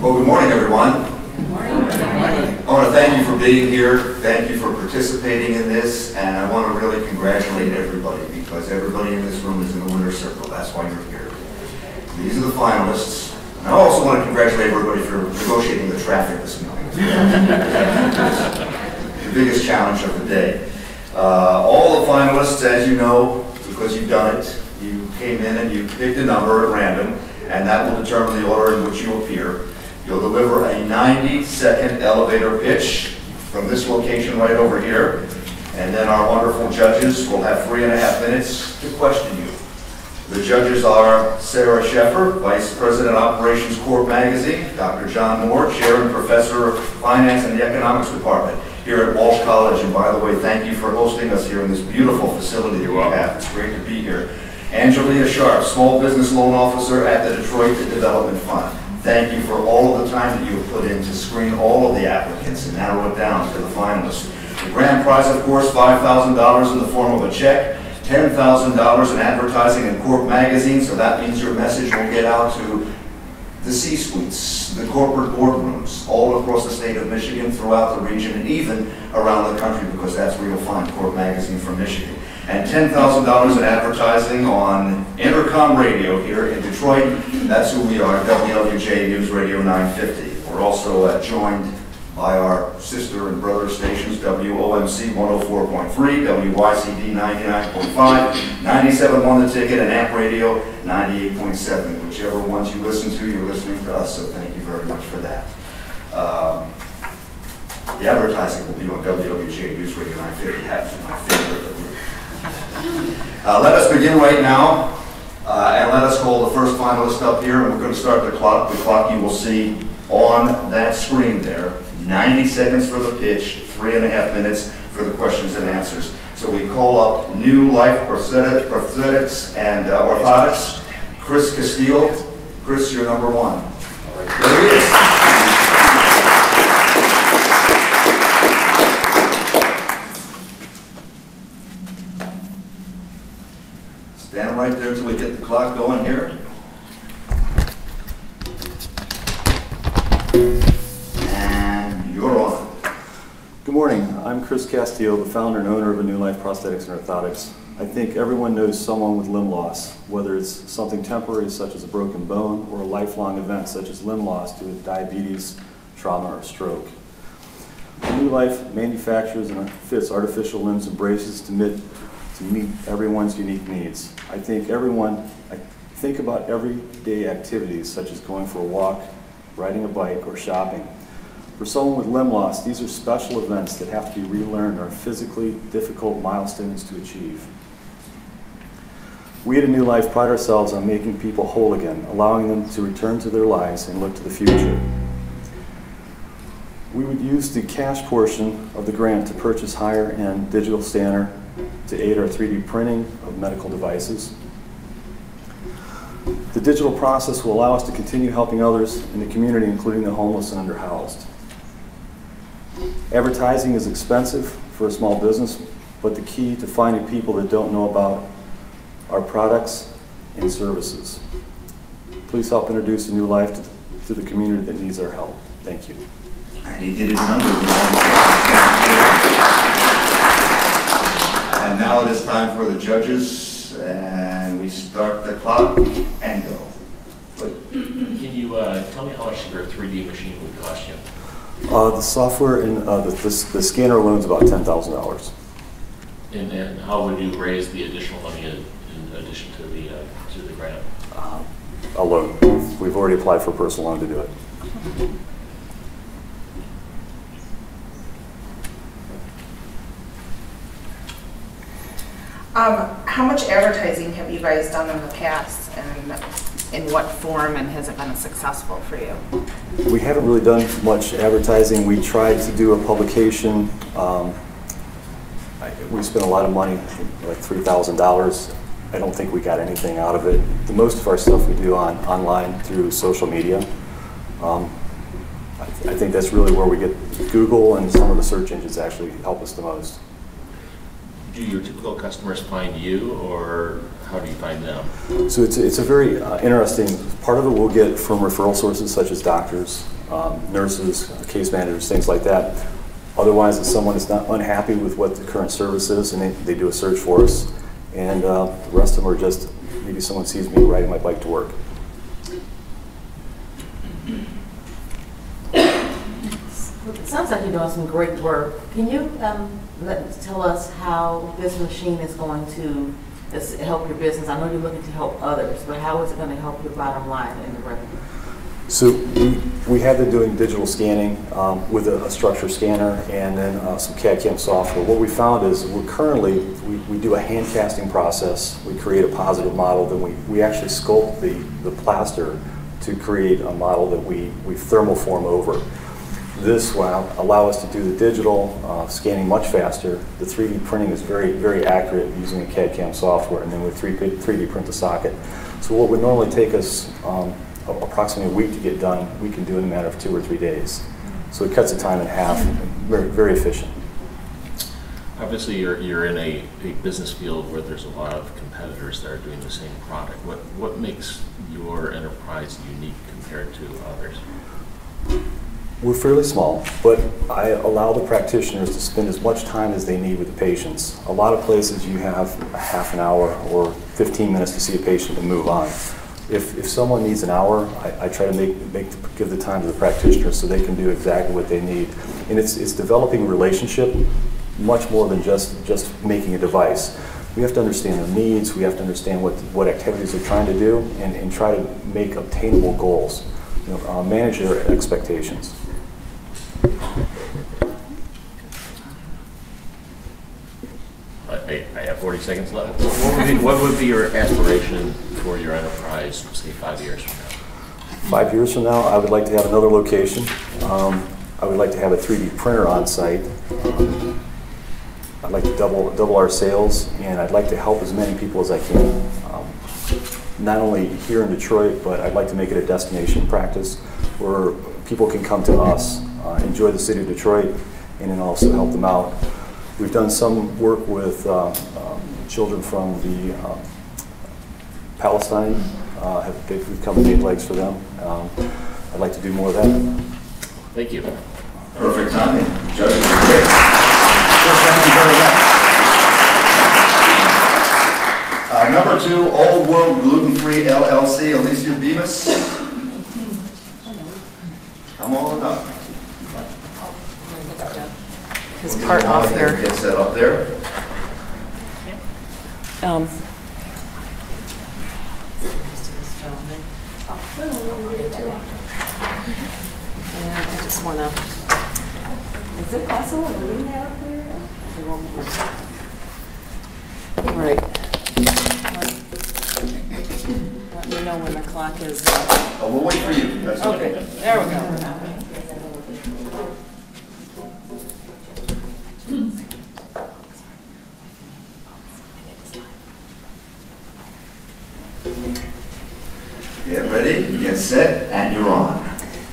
Well, good morning, everyone. Good morning. I want to thank you for being here. Thank you for participating in this, and I want to really congratulate everybody because everybody in this room is in the winner's circle. That's why you're here. These are the finalists. And I also want to congratulate everybody for negotiating the traffic this morning. The biggest challenge of the day. All the finalists, as you know, because you've done it, you came in and you picked a number at random, and that will determine the order in which you appear. You'll deliver a 90-second elevator pitch from this location right over here, and then our wonderful judges will have 3.5 minutes to question you. The judges are Sarah Sheffer, Vice President Operations Corp Magazine, Dr. John Moore, Chair and Professor of Finance in the Economics Department here at Walsh College. And by the way, thank you for hosting us here in this beautiful facility that we have. It's great to be here. Angelia Sharp, Small Business Loan Officer at the Detroit Development Fund. Thank you for all of the time that you have put in to screen all of the applicants and narrow it down to the finalists. The grand prize, of course, $5,000 in the form of a check, $10,000 in advertising in Corp Magazine, so that means your message will get out to the C-suites, the corporate boardrooms, all across the state of Michigan, throughout the region, and even around the country, because that's where you'll find Corp Magazine from Michigan. And $10,000 in advertising on Intercom Radio here in Detroit. That's who we are, WWJ News Radio 950. We're also joined by our sister and brother stations, WOMC 104.3, WYCD 99.5, 97.1 The Ticket, and AMP Radio 98.7. Whichever ones you listen to, you're listening to us, so thank you very much for that. The advertising will be on WWJ News Radio 950. That's my favorite. Let us begin right now, and let us call the first finalist up here, and we're going to start the clock. The clock you will see on that screen there. 90 seconds for the pitch, 3.5 minutes for the questions and answers. So we call up New Life Prosthetics and Orthotics, Chris Castillo. Chris, you're number one. All right, there he is. Stand right there until we get the clock going here. Good morning, I'm Chris Castillo, the founder and owner of New Life Prosthetics and Orthotics. I think everyone knows someone with limb loss, whether it's something temporary such as a broken bone or a lifelong event such as limb loss due to diabetes, trauma, or stroke. New Life manufactures and fits artificial limbs and braces to meet everyone's unique needs. I think about everyday activities such as going for a walk, riding a bike, or shopping. For someone with limb loss, these are special events that have to be relearned or physically difficult milestones to achieve. We at A New Life pride ourselves on making people whole again, allowing them to return to their lives and look to the future. We would use the cash portion of the grant to purchase higher-end digital scanner to aid our 3D printing of medical devices. The digital process will allow us to continue helping others in the community, including the homeless and underhoused. Advertising is expensive for a small business, but the key to finding people that don't know about our products and services. Please help introduce A New Life to the community that needs our help. Thank you. And he did it under. And now it is time for the judges, and we start the clock and go. Can you tell me how much your 3D machine would cost you? The software and the scanner alone is about $10,000. And how would you raise the additional money in addition to the grant? A loan. We've already applied for a personal loan to do it. How much advertising have you guys done in the past, and in what form, and has it been successful for you? We haven't really done much advertising. We tried to do a publication. We spent a lot of money, like $3,000. I don't think we got anything out of it. The most of our stuff we do online through social media. I think that's really where we get Google and some of the search engines actually help us the most. Do your typical customers find you, or how do you find them? So it's a very interesting, part of it we'll get from referral sources such as doctors, nurses, case managers, things like that. Otherwise, if someone is not unhappy with what the current service is, and they do a search for us, and the rest of them are just, maybe someone sees me riding my bike to work. It sounds like you're doing some great work. Can you tell us how this machine is going to help your business? I know you're looking to help others, but how is it going to help your bottom line and the revenue? So we have been doing digital scanning with a structure scanner and then some CAD/CAM software. What we found is we do a hand casting process. We create a positive model, then we actually sculpt the plaster to create a model that we thermoform over. This will allow us to do the digital scanning much faster. The 3D printing is very, very accurate using a CAD/CAM software, and then we 3D print the socket. So what would normally take us approximately a week to get done, we can do in a matter of 2 or 3 days. So it cuts the time in half, very, very efficient. Obviously, you're in a business field where there's a lot of competitors that are doing the same product. What makes your enterprise unique compared to others? We're fairly small, but I allow the practitioners to spend as much time as they need with the patients. A lot of places you have a half an hour or 15 minutes to see a patient and move on. If someone needs an hour, I try to give the time to the practitioner so they can do exactly what they need. And it's developing a relationship much more than just making a device. We have to understand their needs, we have to understand what activities they're trying to do, and try to make obtainable goals. Manage their expectations. I have 40 seconds left. What would be your aspiration for your enterprise, say 5 years from now? 5 years from now, I would like to have another location. I would like to have a 3D printer on site. I'd like to double our sales, and I'd like to help as many people as I can. Not only here in Detroit, but I'd like to make it a destination practice where people can come to us, enjoy the city of Detroit, and then also help them out. We've done some work with children from the Palestine. We've come and made legs for them. I'd like to do more of that. Thank you. Perfect timing. Judge, great. Thank you very much. Number 2, Old World Gluten-Free LLC, Alicia Bemis. Come on up. His part off here. Get set up there. And I just want to. Is it possible to leave that up there? All right. Let me know when the clock is. Oh, we'll wait for you. That's Okay, there we go. Get ready, get set, and you're on.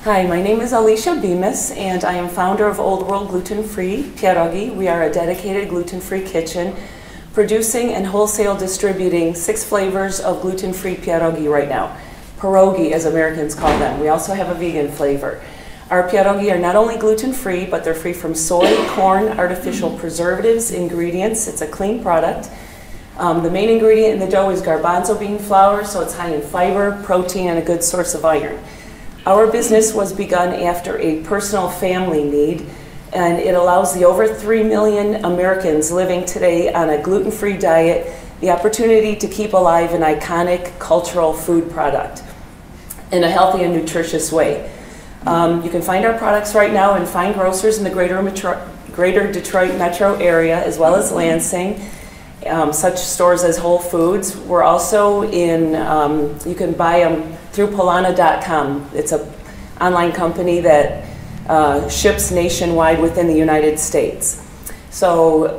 Hi, my name is Alicia Bemis, and I am founder of Old World Gluten-Free Pierogi. We are a dedicated gluten-free kitchen, producing and wholesale distributing 6 flavors of gluten-free pierogi right now. Pierogi, as Americans call them. We also have a vegan flavor. Our pierogi are not only gluten-free, but they're free from soy, corn, artificial preservatives, ingredients. It's a clean product. The main ingredient in the dough is garbanzo bean flour, so it's high in fiber, protein, and a good source of iron. Our business was begun after a personal family need, and it allows the over 3 million Americans living today on a gluten-free diet the opportunity to keep alive an iconic cultural food product in a healthy and nutritious way. You can find our products right now in fine grocers in the greater Detroit metro area, as well as Lansing. Such stores as Whole Foods. We're also in, you can buy them through Polana.com. It's an online company that ships nationwide within the United States. So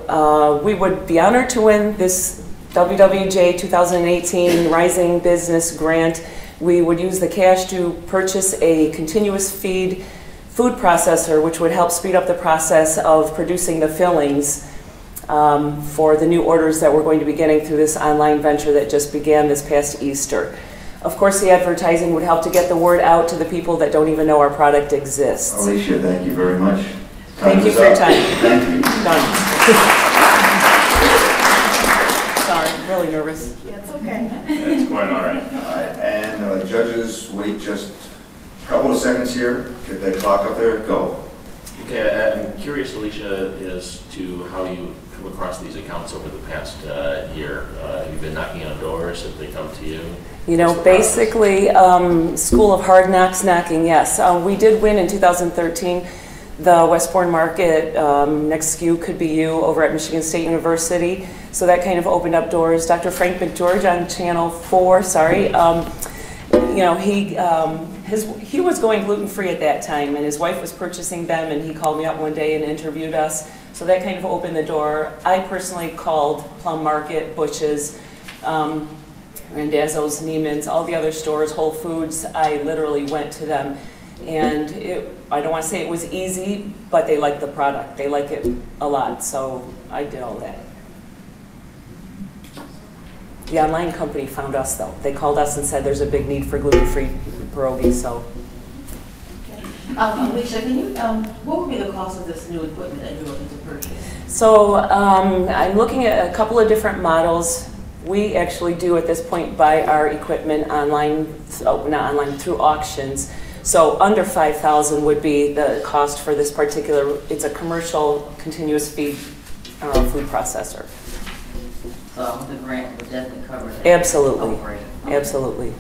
we would be honored to win this WWJ 2018 Rising Business Grant. We would use the cash to purchase a continuous feed food processor, which would help speed up the process of producing the fillings for the new orders that we're going to be getting through this online venture that just began this past Easter. Of course, the advertising would help to get the word out to the people that don't even know our product exists. Alicia, thank you very much. Thank you for your time. Thank you. Done. Sorry, I'm really nervous. Yeah, it's okay. That's quite all right. All right, and judges, wait just a couple of seconds here. Get that clock up there, go. Okay, I'm curious, Alicia, as to how you come across these accounts over the past year. You've been knocking on doors, have they come to you? You know, basically, School of Hard Knocks knocking, yes. We did win in 2013 the Westbourne Market, next SKU could be you over at Michigan State University. So that kind of opened up doors. Dr. Frank McGeorge on Channel 4, sorry, you know, he was going gluten-free at that time, and his wife was purchasing them, and he called me up one day and interviewed us. So that kind of opened the door. I personally called Plum Market, Bush's, Randazzo's, Neiman's, all the other stores, Whole Foods. I literally went to them, and I don't want to say it was easy, but they like the product. They like it a lot, so I did all that. The online company found us, though. They called us and said there's a big need for gluten-free pierogies, so. Alicia, can you, what would be the cost of this new equipment that you're looking to purchase? So I'm looking at a couple of different models. We actually do at this point buy our equipment online, not online, through auctions. So under $5,000 would be the cost for this particular, it's a commercial continuous feed food processor. So the grant would definitely cover that. Absolutely, Oh, great. absolutely.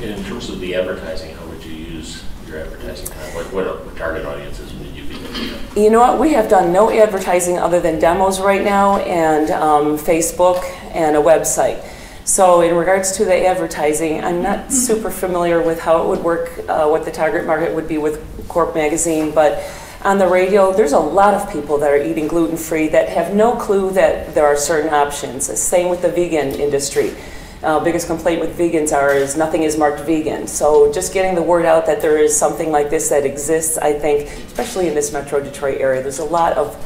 And in terms of the advertising, how would you use your advertising time? What target audiences would you be looking at? You know what, we have done no advertising other than demos right now and Facebook and a website. So in regards to the advertising, I'm not super familiar with how it would work, what the target market would be with Corp Magazine, but on the radio, there's a lot of people that are eating gluten-free that have no clue that there are certain options. Same with the vegan industry. Biggest complaint with vegans is nothing is marked vegan. So just getting the word out that there is something like this that exists, I think, especially in this Metro Detroit area, there's a lot of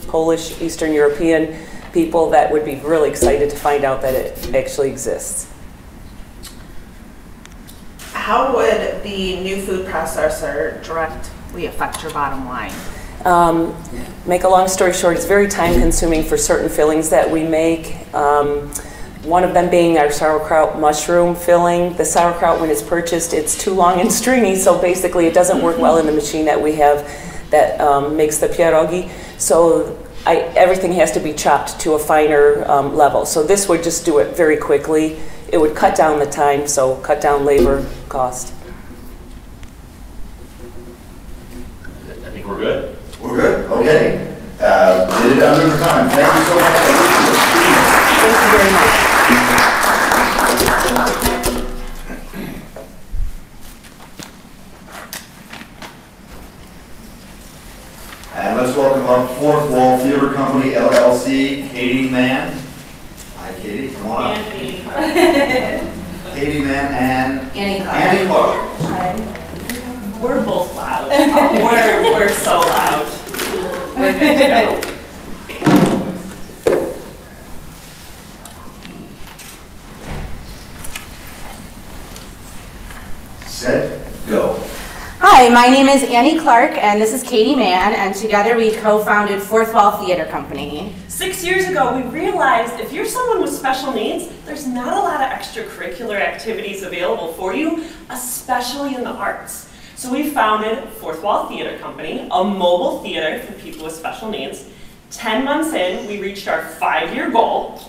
Polish, Eastern European people that would be really excited to find out that it actually exists. How would the new food processor directly affect your bottom line? Make a long story short, it's very time consuming for certain fillings that we make. One of them being our sauerkraut mushroom filling. The sauerkraut, when it's purchased, it's too long and stringy, so basically it doesn't work well in the machine that we have that makes the pierogi. So everything has to be chopped to a finer level. So this would just do it very quickly. It would cut down the time, so cut down labor cost. I think we're good. We're good, okay. Did it under time. Thank you so much. Thank you very much. And let's welcome our Fourth Wall Theater Company, LLC, Katie Mann. Hi, Katie, come on up. Katie Mann and Annie Clark. We're both loud. we're so loud. We're good to go. Set, go. Hi, my name is Annie Clark, and this is Katie Mann, and together we co-founded Fourth Wall Theater Company. 6 years ago, we realized if you're someone with special needs, there's not a lot of extracurricular activities available for you, especially in the arts. So we founded Fourth Wall Theater Company, a mobile theater for people with special needs. 10 months in, we reached our 5-year goal.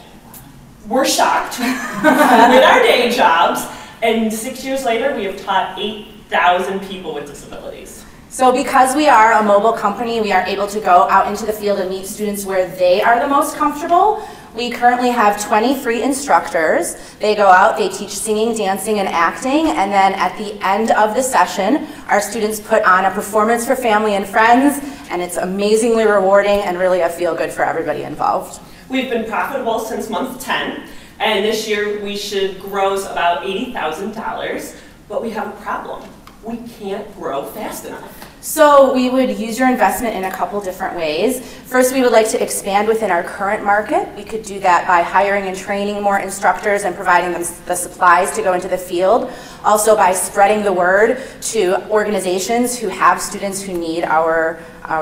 We're shocked with our day jobs, and 6 years later, we have taught 8,000 people with disabilities. So because we are a mobile company, we are able to go out into the field and meet students where they are the most comfortable. We currently have 23 instructors. They go out, they teach singing, dancing, and acting, and then at the end of the session, our students put on a performance for family and friends, and it's amazingly rewarding and really a feel-good for everybody involved. We've been profitable since month 10, and this year we should gross about $80,000, but we have a problem. we can't grow fast enough? So we would use your investment in a couple different ways. First, we would like to expand within our current market. We could do that by hiring and training more instructors and providing them the supplies to go into the field. Also by spreading the word to organizations who have students who need our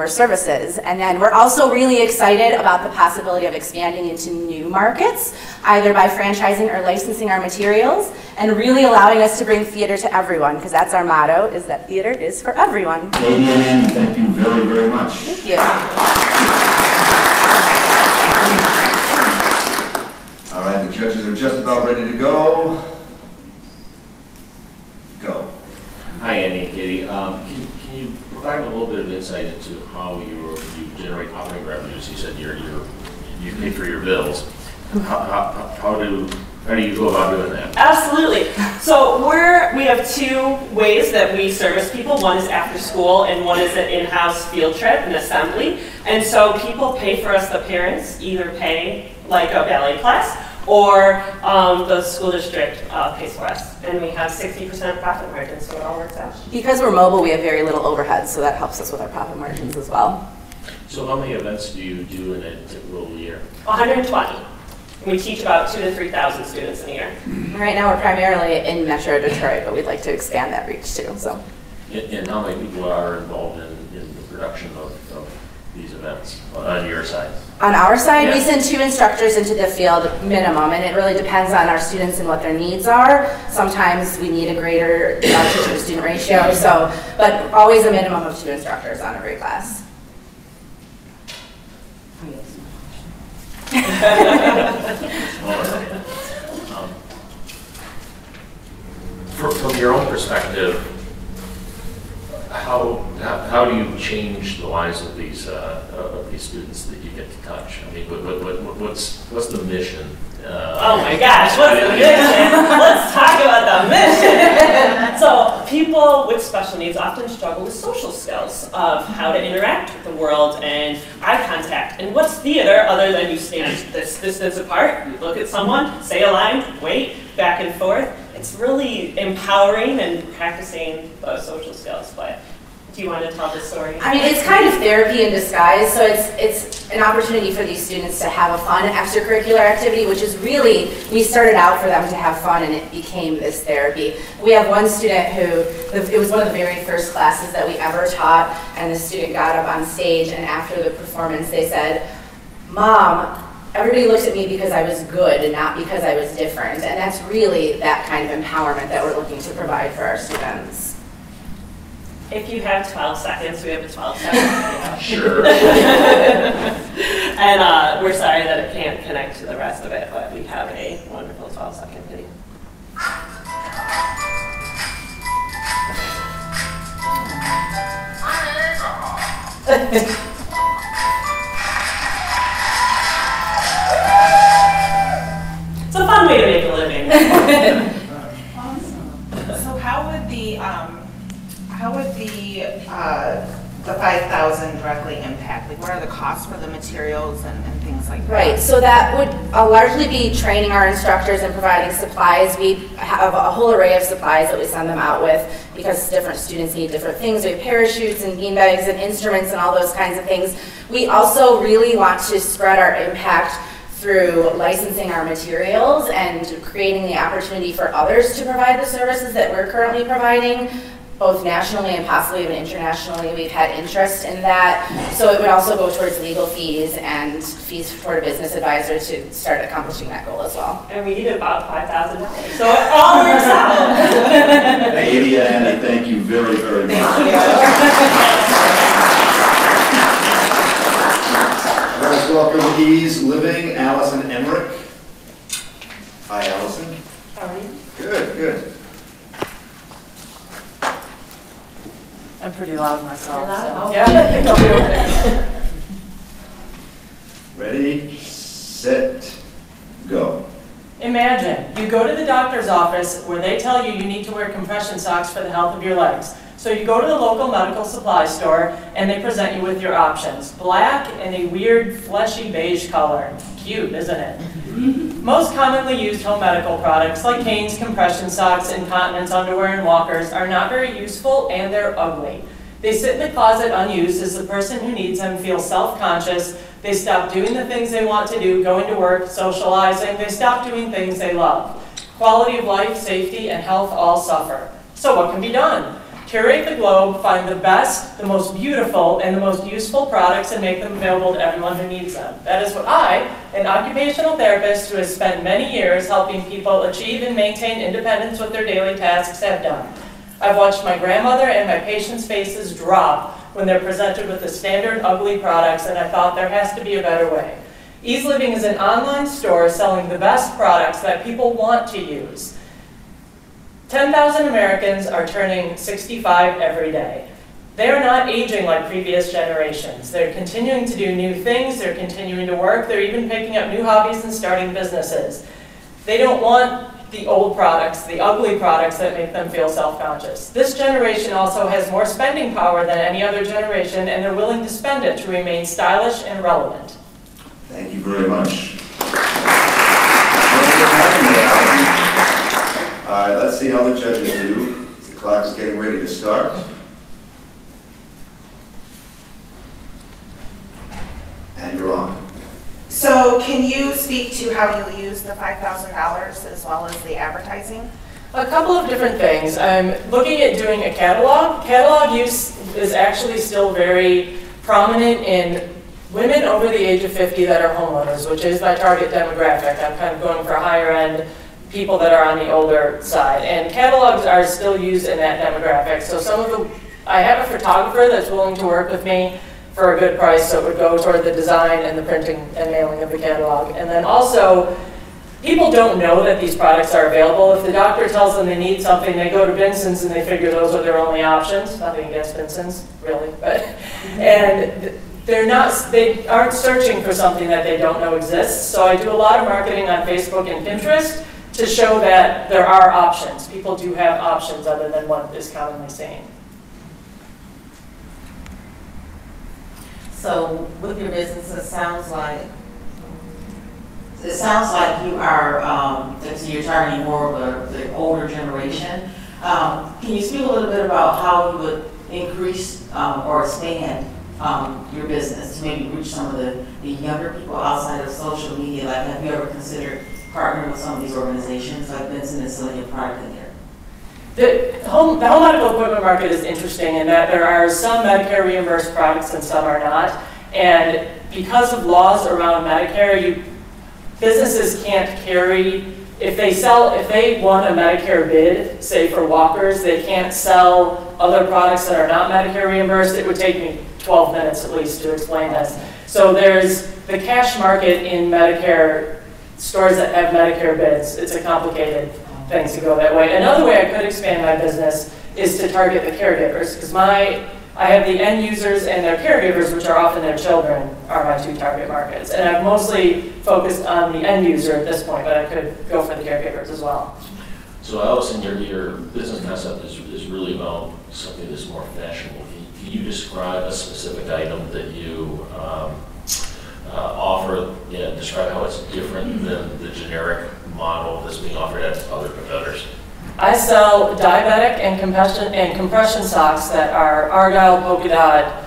services. And then we're also really excited about the possibility of expanding into new markets, either by franchising or licensing our materials, and really allowing us to bring theater to everyone, because that's our motto, is that theater is for everyone. Lady and Andy, thank you very, very much. Thank you. All right, the judges are just about ready to go. Go. Hi, Andy and Katie. Can you provide a little bit of insight into how you generate operating revenues? You said you pay for your bills. How do you go about doing that? Absolutely. So we have two ways that we service people. One is after school, and one is an in-house field trip and assembly. And so people pay for us, the parents either pay like a ballet class, or the school district pays for us. And we have 60% profit margin, so it all works out. Because we're mobile, we have very little overhead, so that helps us with our profit margins as well. So how many events do you do in a typical year? 120. We teach about 2,000 to 3,000 students in a year. Right now, we're primarily in Metro Detroit, but we'd like to expand that reach too. So, And how many people are involved in the production of these events on your side? on our side, we Yeah. send 2 instructors into the field minimum, and it really depends on our students and what their needs are. Sometimes we need a greater teacher-to-student ratio, but always a minimum of 2 instructors on every class. From your own perspective, how do you change the lives of these students that you get to touch? I mean, what's the mission? Oh my gosh, what's the mission? Let's talk about the mission. So people with special needs often struggle with social skills of how to interact with the world and eye contact. And what's theater other than you stand this distance apart, you look at someone, say a line, wait, back and forth. It's really empowering and practicing those social skills. But do you want to tell the story? I mean, it's kind of therapy in disguise, so it's an opportunity for these students to have a fun extracurricular activity, which is really, we started out for them to have fun and it became this therapy. We have one student who, it was one of the very first classes that we ever taught, and the student got up on stage, and after the performance they said, "Mom, everybody looks at me because I was good and not because I was different." And that's really that kind of empowerment that we're looking to provide for our students. If you have 12 seconds, we have a 12-second Sure. And we're sorry that it can't connect to the rest of it, but we have a wonderful 12-second video. It's a fun way to make a living. Awesome. So how would the 5,000 directly impact? Like, what are the costs for the materials and things like that? Right, so that would largely be training our instructors and providing supplies. We have a whole array of supplies that we send them out with because different students need different things. We have parachutes and beanbags and instruments and all those kinds of things. We also really want to spread our impact through licensing our materials and creating the opportunity for others to provide the services that we're currently providing, both nationally and possibly even internationally. We've had interest in that. So it would also go towards legal fees and fees for a business advisor to start accomplishing that goal as well. And we need about $5,000. So it all works out. Katie and Andy, thank you very, very much. Let's welcome Ease Living, Allison Emmerich. Hi, Allison. How are you? Good, good. I'm pretty loud myself. So. Yeah. Ready, set, go. Imagine you go to the doctor's office where they tell you need to wear compression socks for the health of your legs. So you go to the local medical supply store and they present you with your options. Black and a weird fleshy beige color. Cute, isn't it? Most commonly used home medical products like canes, compression socks, incontinence underwear, and walkers are not very useful and they're ugly. They sit in the closet unused as the person who needs them feels self-conscious. They stop doing the things they want to do, going to work, socializing. They stop doing things they love. Quality of life, safety, and health all suffer. So what can be done? Curate the globe, find the best, the most beautiful, and the most useful products and make them available to everyone who needs them. That is what I, an occupational therapist who has spent many years helping people achieve and maintain independence with their daily tasks, have done. I've watched my grandmother and my patients' faces drop when they're presented with the standard ugly products, and I thought there has to be a better way. Ease Living is an online store selling the best products that people want to use. 10,000 Americans are turning 65 every day. They're not aging like previous generations. They're continuing to do new things, they're continuing to work, they're even picking up new hobbies and starting businesses. They don't want the old products, the ugly products that make them feel self-conscious. This generation also has more spending power than any other generation, and they're willing to spend it to remain stylish and relevant. Thank you very much. All right, let's see how the judges do. The clock is getting ready to start. And you're on. So can you speak to how you'll use the $5,000 as well as the advertising? A couple of different things. I'm looking at doing a catalog. Catalog use is actually still very prominent in women over the age of 50 that are homeowners, which is my target demographic. I'm kind of going for higher end people that are on the older side. And catalogs are still used in that demographic. So I have a photographer that's willing to work with me for a good price, so it would go toward the design and the printing and mailing of the catalog. And then also, people don't know that these products are available. If the doctor tells them they need something, they go to Benson's and they figure those are their only options. Nothing against Benson's, really, but and they aren't searching for something that they don't know exists. So I do a lot of marketing on Facebook and Pinterest to show that there are options. People do have options other than what is commonly seen. So with your business, it sounds like you are, so you're targeting more of the older generation. Can you speak a little bit about how you would increase or expand your business to maybe reach some of the younger people outside of social media? Like, have you ever considered partnering with some of these organizations like Benson and selling your product in there? The home medical equipment market is interesting in that there are some Medicare reimbursed products and some are not. And because of laws around Medicare, businesses can't carry, if they won a Medicare bid, say for walkers, they can't sell other products that are not Medicare reimbursed. It would take me 12 minutes at least to explain this. So there's the cash market in Medicare stores that have Medicare bids. It's a complicated thing to go that way. Another way I could expand my business is to target the caregivers, because I have the end users and their caregivers, which are often their children, are my two target markets. And I've mostly focused on the end user at this point, but I could go for the caregivers as well. So Allison, your business concept is really about something that's more fashionable. Can you describe a specific item that you offer, describe how it's different than the generic model that's being offered at other competitors? I sell diabetic and compression socks that are argyle, polka dot,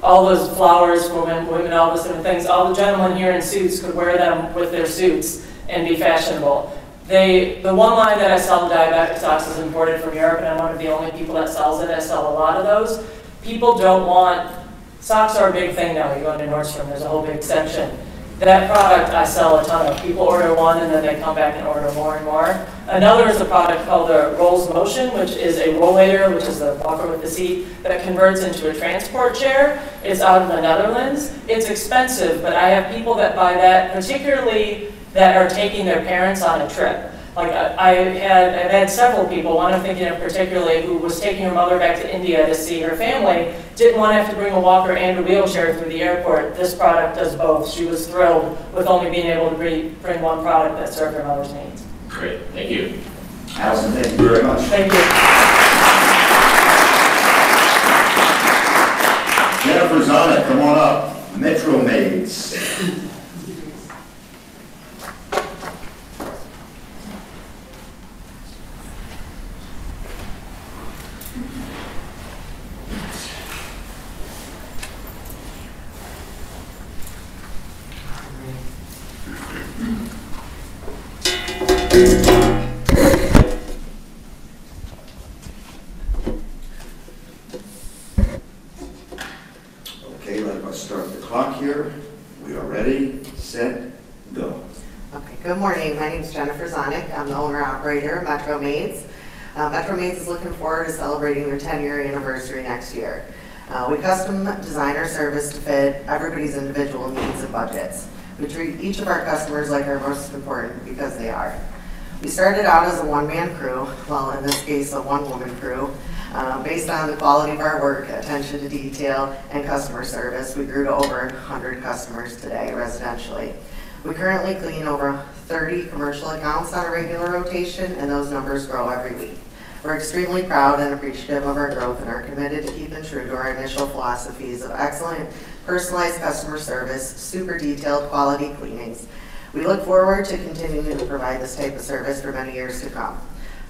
all those flowers for women, all those different things. All the gentlemen here in suits could wear them with their suits and be fashionable. The one line that I sell, the diabetic socks, is imported from Europe, and I'm one of the only people that sells it. I sell a lot of those. People don't want, socks are a big thing now. You go into Nordstrom, there's a whole big section. That product I sell a ton of. People order one and then they come back and order more and more. Another is a product called the Rolls Motion, which is a rollator, which is the walker with the seat, that converts into a transport chair. It's out of the Netherlands. It's expensive, but I have people that buy that, particularly that are taking their parents on a trip. Like I've had several people, one I'm thinking of particularly, who was taking her mother back to India to see her family, didn't want to have to bring a walker and a wheelchair through the airport. This product does both. She was thrilled with only being able to bring one product that served her mother's needs. Great, thank you. Allison, thank you very much. Thank you. Jennifer Zonic, come on up. Metro Maids. clock here. We are ready, set, go. Okay, good morning. My name is Jennifer Zonick. I'm the owner-operator of Metro Maids. Metro Maids is looking forward to celebrating their 10-year anniversary next year. We custom design our service to fit everybody's individual needs and budgets. We treat each of our customers like our most important because they are. We started out as a one-man crew, well, in this case, a one-woman crew. Based on the quality of our work, attention to detail, and customer service, we grew to over 100 customers today residentially. We currently clean over 30 commercial accounts on a regular rotation, and those numbers grow every week. We're extremely proud and appreciative of our growth and are committed to keeping true to our initial philosophies of excellent, personalized customer service, super detailed quality cleanings. We look forward to continuing to provide this type of service for many years to come.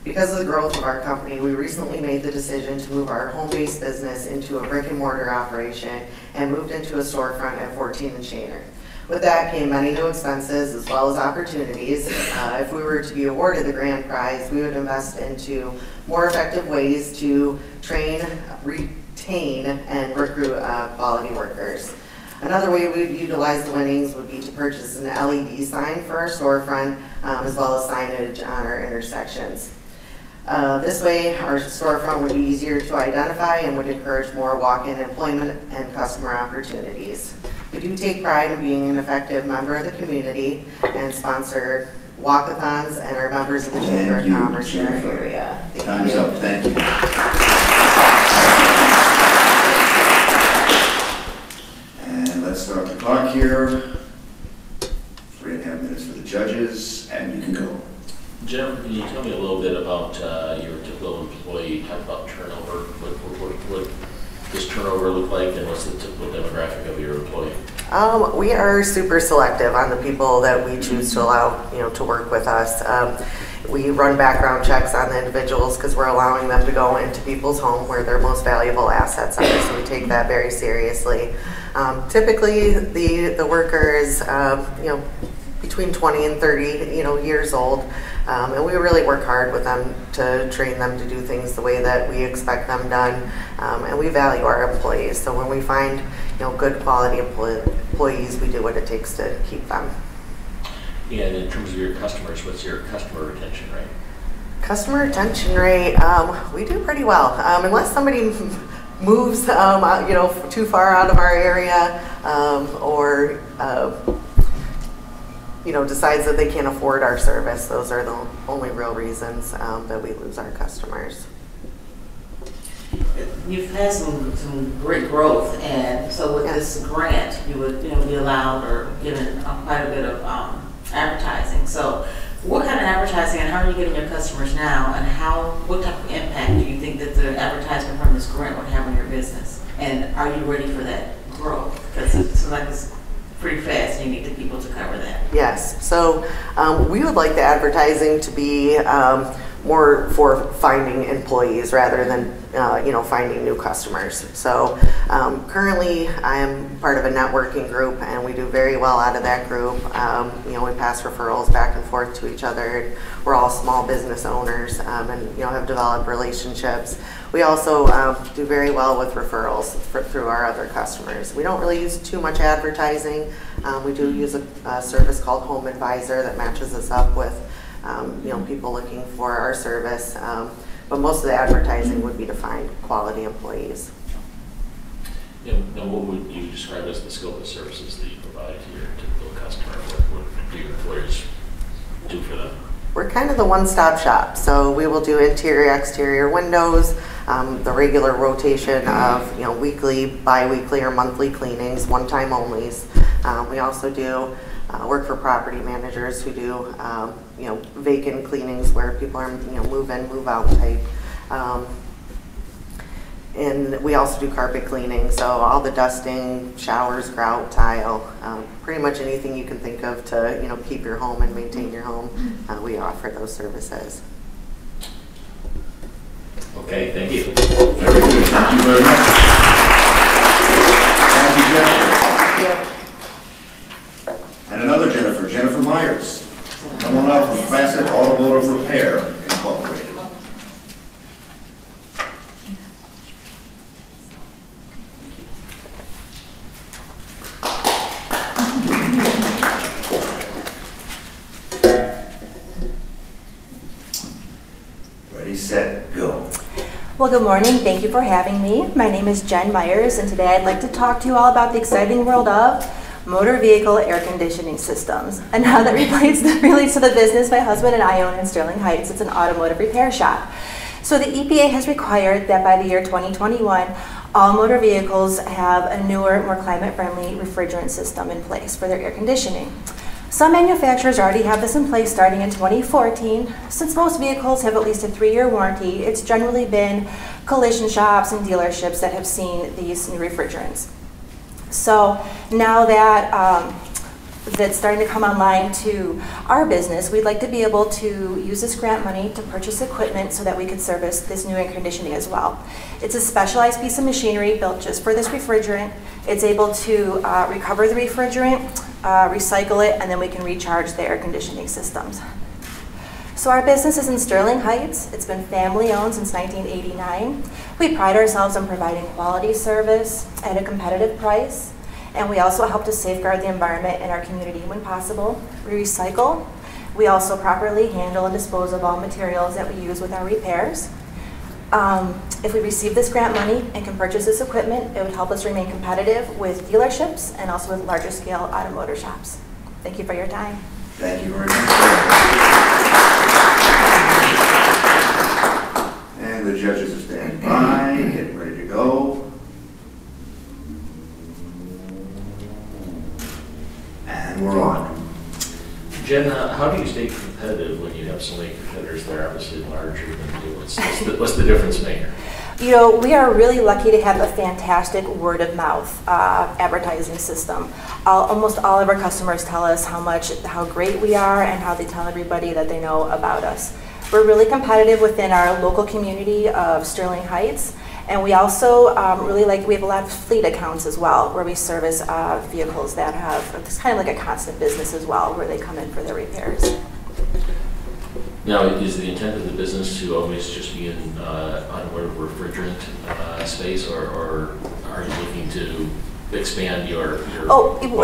Because of the growth of our company, we recently made the decision to move our home-based business into a brick-and-mortar operation and moved into a storefront at 14 and Shaner. With that came many new expenses as well as opportunities. If we were to be awarded the grand prize, we would invest into more effective ways to train, retain, and recruit quality workers. Another way we would utilize the winnings would be to purchase an LED sign for our storefront, as well as signage on our intersections. This way, our storefront would be easier to identify and would encourage more walk-in employment and customer opportunities. We do take pride in being an effective member of the community and sponsor walkathons and are members of the Chamber of Commerce in our area. Time's up, thank you. And let's start the clock here. 3.5 minutes for the judges, and you can go. Jennifer, can you tell me a little bit about your typical employee? Talk about turnover. What does turnover look like, and what's the typical demographic of your employee? We are super selective on the people that we choose to allow, to work with us. We run background checks on the individuals because we're allowing them to go into people's home where their most valuable assets are. So we take that very seriously. Typically, the worker is, between 20 and 30, years old. And we really work hard with them to train them to do things the way that we expect them done. And we value our employees. So when we find, good quality employees, we do what it takes to keep them. And in terms of your customers, what's your customer retention rate? Customer retention rate, we do pretty well. Unless somebody moves, too far out of our area, or decides that they can't afford our service. Those are the only real reasons that we lose our customers. You've had some great growth, and so with this grant, you would be allowed or given quite a bit of advertising. So what kind of advertising and how are you getting your customers now, and what type of impact do you think that the advertisement from this grant would have on your business? And are you ready for that growth? Because it seems like it's pretty fast and you need the people to cover that. Yes, so we would like the advertising to be more for finding employees rather than finding new customers. So currently I am part of a networking group and we do very well out of that group. We pass referrals back and forth to each other. We're all small business owners and have developed relationships. We also do very well with referrals through our other customers. We don't really use too much advertising. We do use a service called Home Advisor that matches us up with people looking for our service. But most of the advertising would be to find quality employees. Now, what would you describe as the scope of services that you provide to your typical customer? What do your employers do for them? We're kind of the one-stop shop. So we will do interior, exterior windows, the regular rotation of weekly, bi-weekly, or monthly cleanings, one-time onlys. We also do work for property managers who do vacant cleanings where people are move in, move out type. And we also do carpet cleaning, so all the dusting, showers, grout, tile, pretty much anything you can think of to keep your home and maintain your home. We offer those services. Okay, thank you. Very good. Thank you very much. Thank you, Jennifer. And another Jennifer Myers. Come on up from Classic Automotive Repair Incorporated. set, go. Well, good morning. Thank you for having me. My name is Jen Myers, and today I'd like to talk to you all about the exciting world of motor vehicle air conditioning systems. And how that relates to the business my husband and I own in Sterling Heights. It's an automotive repair shop. So the EPA has required that by the year 2021, all motor vehicles have a newer, more climate-friendly refrigerant system in place for their air conditioning. Some manufacturers already have this in place starting in 2014. Since most vehicles have at least a 3-year warranty, it's generally been collision shops and dealerships that have seen these new refrigerants. So now that that's starting to come online to our business, we'd like to be able to use this grant money to purchase equipment so that we could service this new air conditioning as well. It's a specialized piece of machinery built just for this refrigerant. It's able to recover the refrigerant, recycle it, and then we can recharge the air conditioning systems. So our business is in Sterling Heights. It's been family owned since 1989. We pride ourselves on providing quality service at a competitive price. And we also help to safeguard the environment in our community when possible. We recycle. We also properly handle and dispose of all materials that we use with our repairs. If we receive this grant money and can purchase this equipment, it would help us remain competitive with dealerships and also with larger scale automotive shops. Thank you for your time. Thank you very much. And the judges are standing by, getting ready to go. And we're on. Jen, how do you stay competitive when you have so many competitors that are obviously larger than you? What's the difference maker? You know, we are really lucky to have a fantastic word of mouth advertising system. Almost all of our customers tell us how great we are and how they tell everybody that they know about us. We're really competitive within our local community of Sterling Heights. And we also we have a lot of fleet accounts as well, where we service vehicles that have, it's kind of like a constant business as well, where they come in for their repairs. Now, is the intent of the business to always just be in automotive refrigerant space, or are you looking to expand your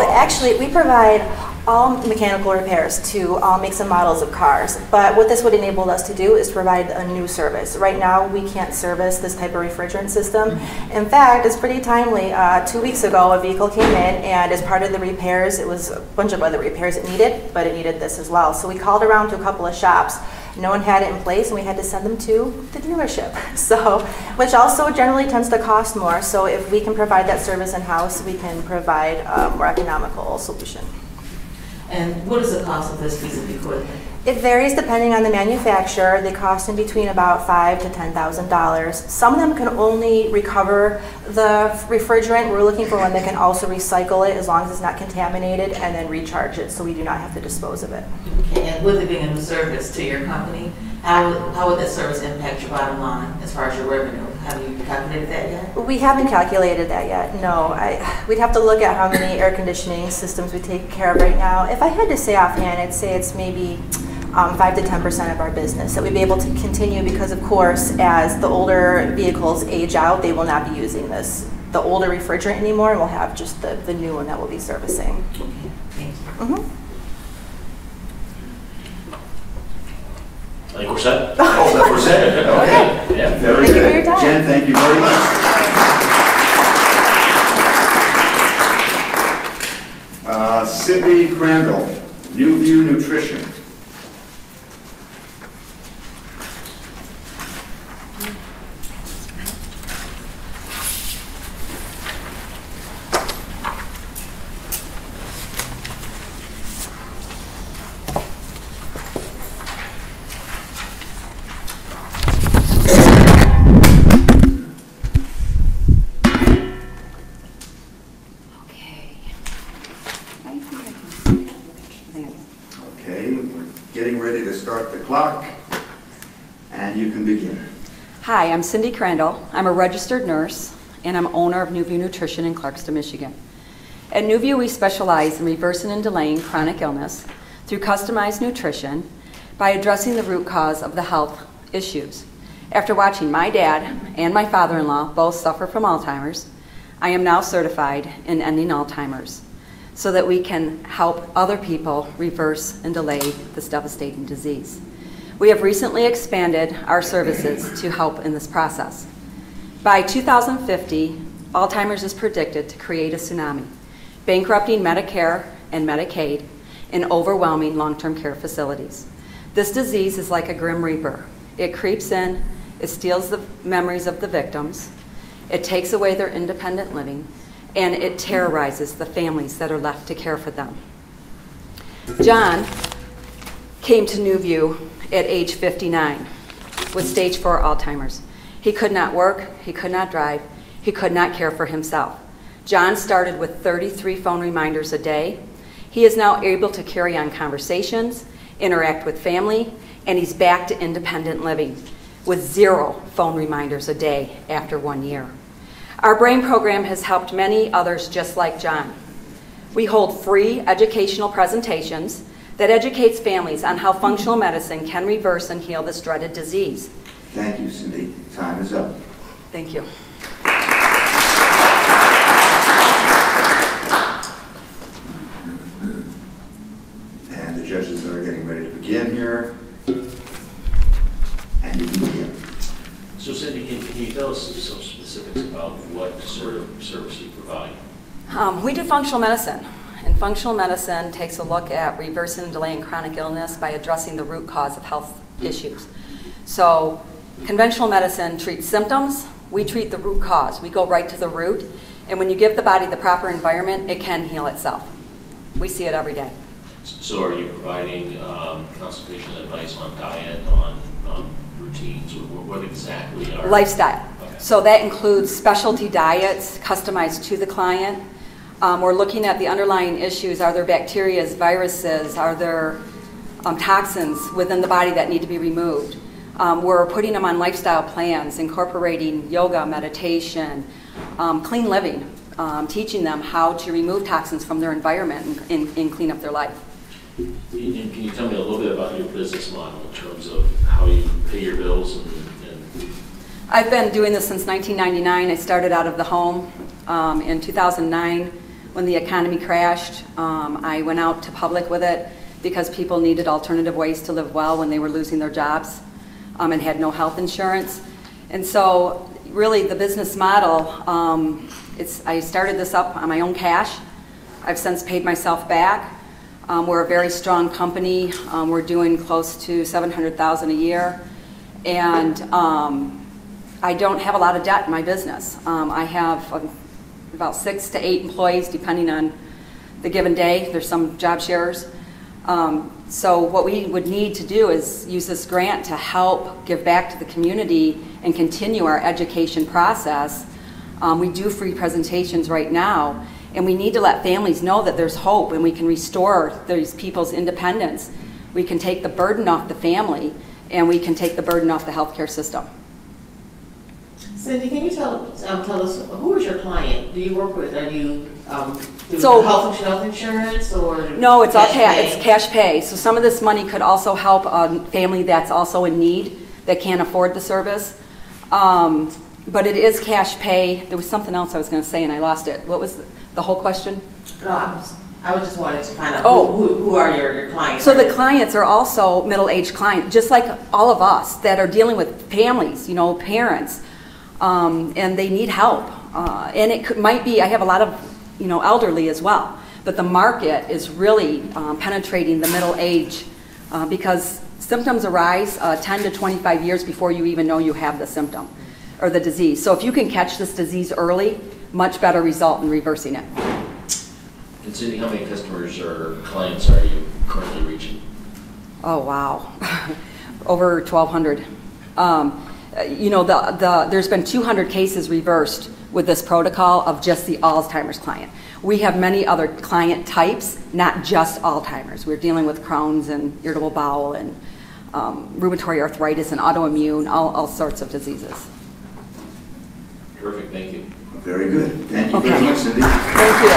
Actually, we provide all mechanical repairs to all makes and models of cars. But what this would enable us to do is provide a new service. Right now, we can't service this type of refrigerant system. In fact, it's pretty timely. 2 weeks ago, a vehicle came in, and as part of the repairs, it was a bunch of other repairs it needed, but it needed this as well. So we called around to a couple of shops. No one had it in place, and we had to send them to the dealership. So, which also generally tends to cost more. So if we can provide that service in-house, we can provide a more economical solution. And what is the cost of this piece of equipment? It varies depending on the manufacturer. They cost in between about $5,000 to $10,000. Some of them can only recover the refrigerant. We're looking for one that can also recycle it as long as it's not contaminated and then recharge it so we do not have to dispose of it. Okay, and with it being a new service to your company, how would that service impact your bottom line as far as your revenue? Have you calculated that yet? We haven't calculated that yet, no. We'd have to look at how many air conditioning systems we take care of right now. If I had to say offhand, I'd say it's maybe 5 to 10% of our business that we'd be able to continue because, of course, as the older vehicles age out, they will not be using the older refrigerant anymore, and we'll have just the new one that we'll be servicing. Okay, thanks. Mm-hmm. I think we're set. Oh, that we're set. Okay. Yeah. Very Thank you good. for your time. Jen, thank you very much. Cindy Crandall, New View Nutrition. Okay, we're getting ready to start the clock, and you can begin. Hi, I'm Cindy Crandall. I'm a registered nurse, and I'm owner of New View Nutrition in Clarkston, Michigan. At New View, we specialize in reversing and delaying chronic illness through customized nutrition by addressing the root cause of the health issues. After watching my dad and my father-in-law both suffer from Alzheimer's, I am now certified in ending Alzheimer's, so that we can help other people reverse and delay this devastating disease. We have recently expanded our services to help in this process. By 2050, Alzheimer's is predicted to create a tsunami, bankrupting Medicare and Medicaid and overwhelming long-term care facilities. This disease is like a grim reaper. It creeps in, it steals the memories of the victims, it takes away their independent living, and it terrorizes the families that are left to care for them. John came to Newview at age 59 with stage 4 Alzheimer's. He could not work, he could not drive, he could not care for himself. John started with 33 phone reminders a day. He is now able to carry on conversations, interact with family, and he's back to independent living with 0 phone reminders a day after 1 year. Our brain program has helped many others just like John. We hold free educational presentations that educates families on how functional medicine can reverse and heal this dreaded disease. Thank you, Cindy. Time is up. Thank you. And the judges are getting ready to begin here. And you can begin. So Cindy, can you tell us some specifics about what sort of service you provide? We do functional medicine. And functional medicine takes a look at reversing and delaying chronic illness by addressing the root cause of health issues. So conventional medicine treats symptoms, we treat the root cause. We go right to the root, and when you give the body the proper environment, it can heal itself. We see it every day. So are you providing consultation advice on diet, on routines, or what exactly are? Lifestyle. Okay. So that includes specialty diets customized to the client. We're looking at the underlying issues. Are there bacteria, viruses? Are there toxins within the body that need to be removed? We're putting them on lifestyle plans, incorporating yoga, meditation, clean living, teaching them how to remove toxins from their environment and clean up their life. Can you tell me a little bit about your business model in terms of how you pay your bills? And I've been doing this since 1999. I started out of the home. In 2009, when the economy crashed, I went out to public with it because people needed alternative ways to live well when they were losing their jobs and had no health insurance. And so really the business model, I started this up on my own cash. I've since paid myself back. We're a very strong company. We're doing close to $700,000 a year. And I don't have a lot of debt in my business. I have about 6 to 8 employees depending on the given day. There's some job sharers. So what we would need to do is use this grant to help give back to the community and continue our education process. We do free presentations right now, and we need to let families know that there's hope and we can restore these people's independence. We can take the burden off the family, and we can take the burden off the healthcare system. Cindy, can you tell us, who is your client? Do you work with? Are you through So- health insurance or? No, it's all cash cash. pay? It's cash pay. So some of this money could also help a family that's also in need that can't afford the service. But it is cash pay. There was something else I was going to say and I lost it. What was the whole question? No, I was just wanted to find out Oh. who are your clients? So the clients are also middle-aged clients, just like all of us that are dealing with families, parents, and they need help. And it might be, I have a lot of, elderly as well, but the market is really penetrating the middle age because symptoms arise 10 to 25 years before you even know you have the symptom or the disease. So if you can catch this disease early, much better result in reversing it. And Cindy, how many customers or clients are you currently reaching? Oh, wow. Over 1,200. There's been 200 cases reversed with this protocol of just the Alzheimer's client. We have many other client types, not just Alzheimer's. We're dealing with Crohn's and irritable bowel and rheumatoid arthritis and autoimmune, all sorts of diseases. Perfect, thank you. Very good. Thank you very much, Cindy. Thank you.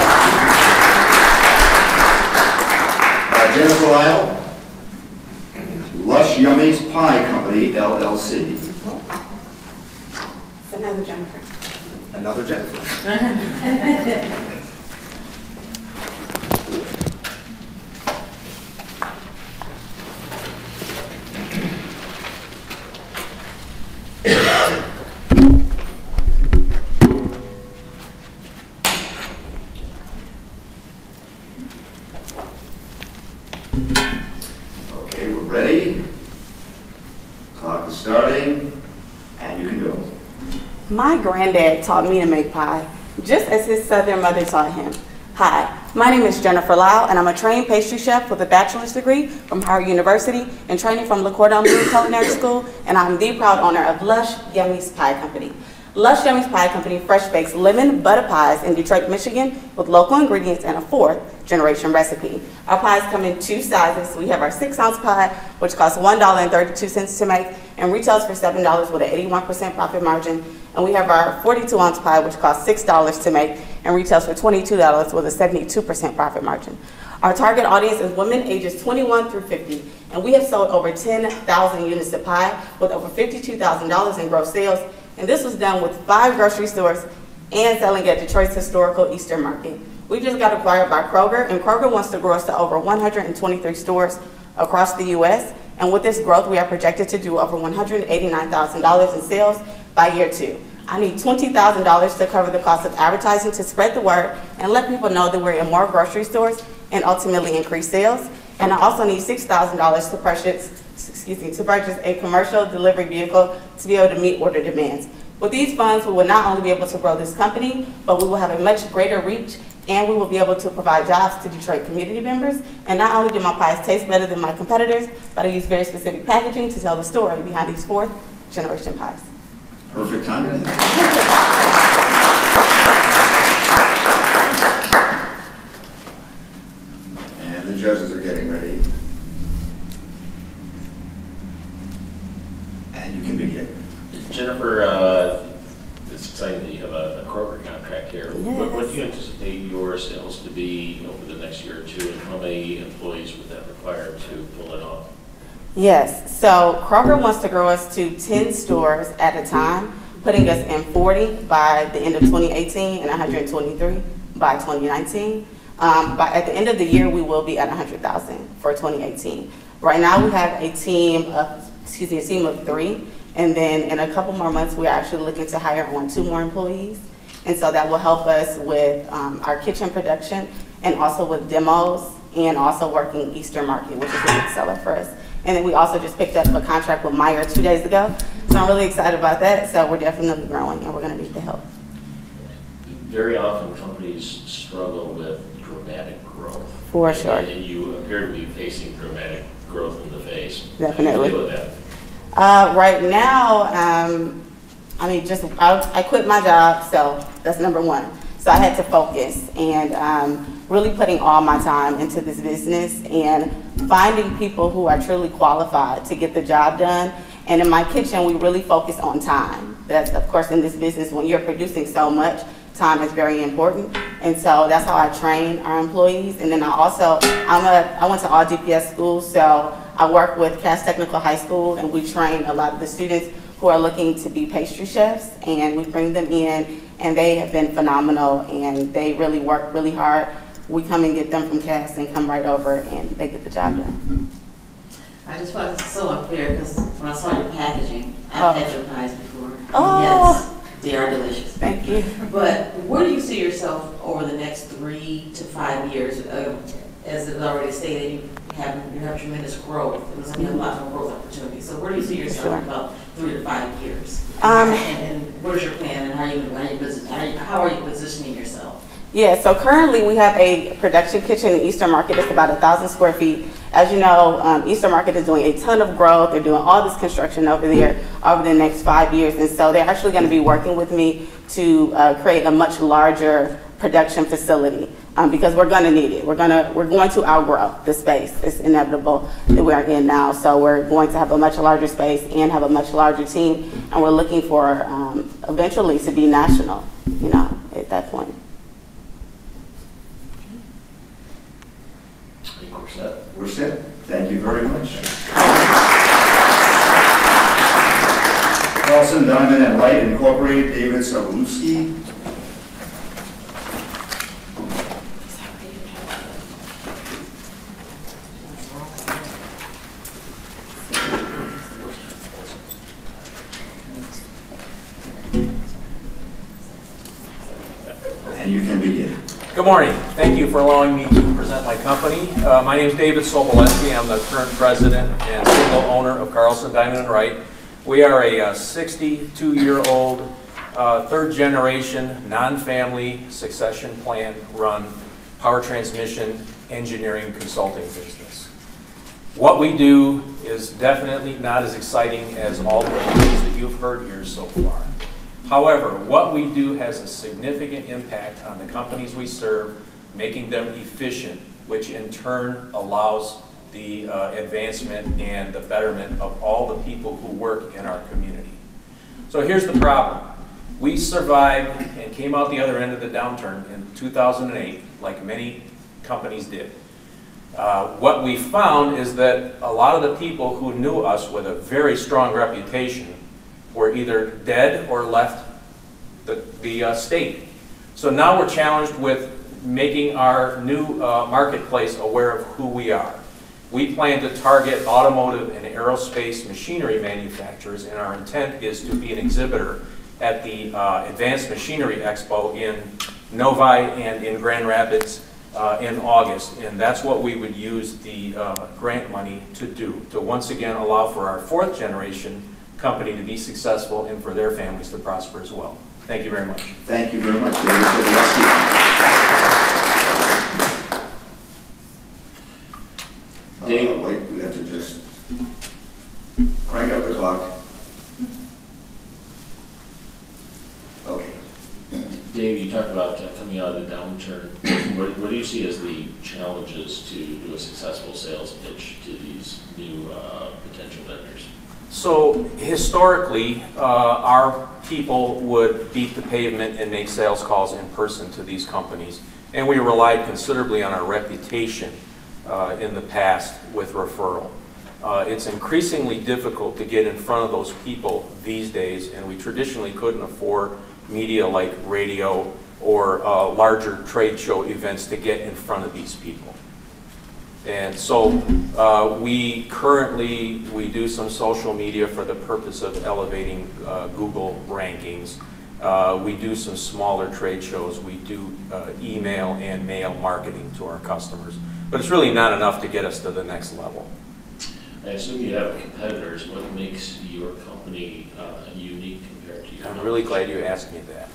Jennifer Lyle, Lush Yummies Pie Company, LLC. It's another Jennifer. Another Jennifer. go. My granddad taught me to make pie, just as his southern mother taught him. Hi, my name is Jennifer Lau, and I'm a trained pastry chef with a bachelor's degree from Howard University and training from Le Cordon Bleu Culinary School, and I'm the proud owner of Lush Yummy's Pie Company. Lush Yummy's Pie Company fresh bakes lemon butter pies in Detroit, Michigan with local ingredients and a 4th-generation recipe. Our pies come in 2 sizes. We have our 6-ounce pie, which costs $1.32 to make and retails for $7 with an 81% profit margin. And we have our 42-ounce pie, which costs $6 to make and retails for $22 with a 72% profit margin. Our target audience is women ages 21 through 50, and we have sold over 10,000 units of pie with over $52,000 in gross sales. And this was done with 5 grocery stores and selling at Detroit's historical Easter Market. We just got acquired by Kroger, and Kroger wants to grow us to over 123 stores across the U.S. And with this growth, we are projected to do over $189,000 in sales by year 2. I need $20,000 to cover the cost of advertising to spread the word and let people know that we're in more grocery stores and ultimately increase sales. And I also need $6,000 to purchase a commercial delivery vehicle to be able to meet order demands. With these funds, we will not only be able to grow this company, but we will have a much greater reach, and we will be able to provide jobs to Detroit community members. And not only do my pies taste better than my competitors, but I use very specific packaging to tell the story behind these 4th-generation pies. Perfect timing. And the judges are getting ready. And you can begin. Jennifer, it's exciting that you have a Kroger contract here. Yes. What do you anticipate your sales to be over the next year or 2, and how many employees would that require to pull it off? Yes, so Kroger wants to grow us to 10 stores at a time, putting us in 40 by the end of 2018 and 123 by 2019. At the end of the year, we will be at 100,000 for 2018. Right now, we have a team of 3, and then in a couple more months, we're actually looking to hire on 2 more employees. And so that will help us with our kitchen production and also with demos and also working Easter Market, which is a big seller for us. And then we also just picked up a contract with Meyer 2 days ago. So I'm really excited about that. So we're definitely growing, and we're going to need the help. Very often companies struggle with dramatic growth. For sure. And you appear to be facing dramatic growth in the face. Definitely. How do you deal with that? Right now, I quit my job, so that's number 1. So I had to focus and really putting all my time into this business and finding people who are truly qualified to get the job done. And in my kitchen, we really focus on time. That's, of course, in this business, when you're producing so much, time is very important. And so that's how I train our employees. And then I went to all DPS schools, so I work with Cass Technical High School, and we train a lot of the students who are looking to be pastry chefs, and we bring them in, and they have been phenomenal, and they really work really hard. We come and get them from Cass and come right over, and they get the job done. I just thought it's so unclear because when I saw your packaging, I've had your pies before. Oh. Yes, they are delicious. Thank you. But where do you see yourself over the next 3 to 5 years? As it was already stated, you have tremendous growth. There's going to be a lot more growth opportunities. So where do you see yourself in about 3 to 5 years? And where's your plan, and how are you positioning yourself? Yeah, so currently we have a production kitchen in Easter Market. It's about 1,000 square feet. As you know, Easter Market is doing a ton of growth. They're doing all this construction over there over the next 5 years. And so they're actually going to be working with me to create a much larger production facility because we're going to need it. We're going to outgrow the space. It's inevitable that we're in now. So we're going to have a much larger space and have a much larger team. And we're looking for eventually to be national, at that point. We're set. Thank you very much. Carlson, Diamond, and Light Incorporated, David Sobolewski. And you can begin. Good morning. Thank you for allowing me to present my company. My name is David Sobolewski. I'm the current president and single owner of Carlson, Diamond, and Wright. We are a 62-year-old, third-generation, non-family, succession plan-run power transmission engineering consulting business. What we do is definitely not as exciting as all the things that you've heard here so far. However, what we do has a significant impact on the companies we serve, making them efficient, which in turn allows the advancement and the betterment of all the people who work in our community. So here's the problem. We survived and came out the other end of the downturn in 2008, like many companies did. What we found is that a lot of the people who knew us with a very strong reputation were either dead or left the state. So now we're challenged with making our new marketplace aware of who we are. We plan to target automotive and aerospace machinery manufacturers, and our intent is to be an exhibitor at the Advanced Machinery Expo in Novi and in Grand Rapids in August. And that's what we would use the grant money to do, to once again allow for our fourth generation company to be successful and for their families to prosper as well. Thank you very much. Thank you very much, David. Wait, we have to just crank up the clock. Okay. Dave, you talked about coming out of the downturn. What do you see as the challenges to do a successful sales pitch to these new potential vendors? So historically, our people would beat the pavement and make sales calls in person to these companies, and we relied considerably on our reputation in the past with referral. It's increasingly difficult to get in front of those people these days, and we traditionally couldn't afford media like radio or larger trade show events to get in front of these people. And so we do some social media for the purpose of elevating Google rankings. We do some smaller trade shows. We do email and mail marketing to our customers. But it's really not enough to get us to the next level. I assume you have competitors. What makes your company unique compared to your I'm really glad you asked me that.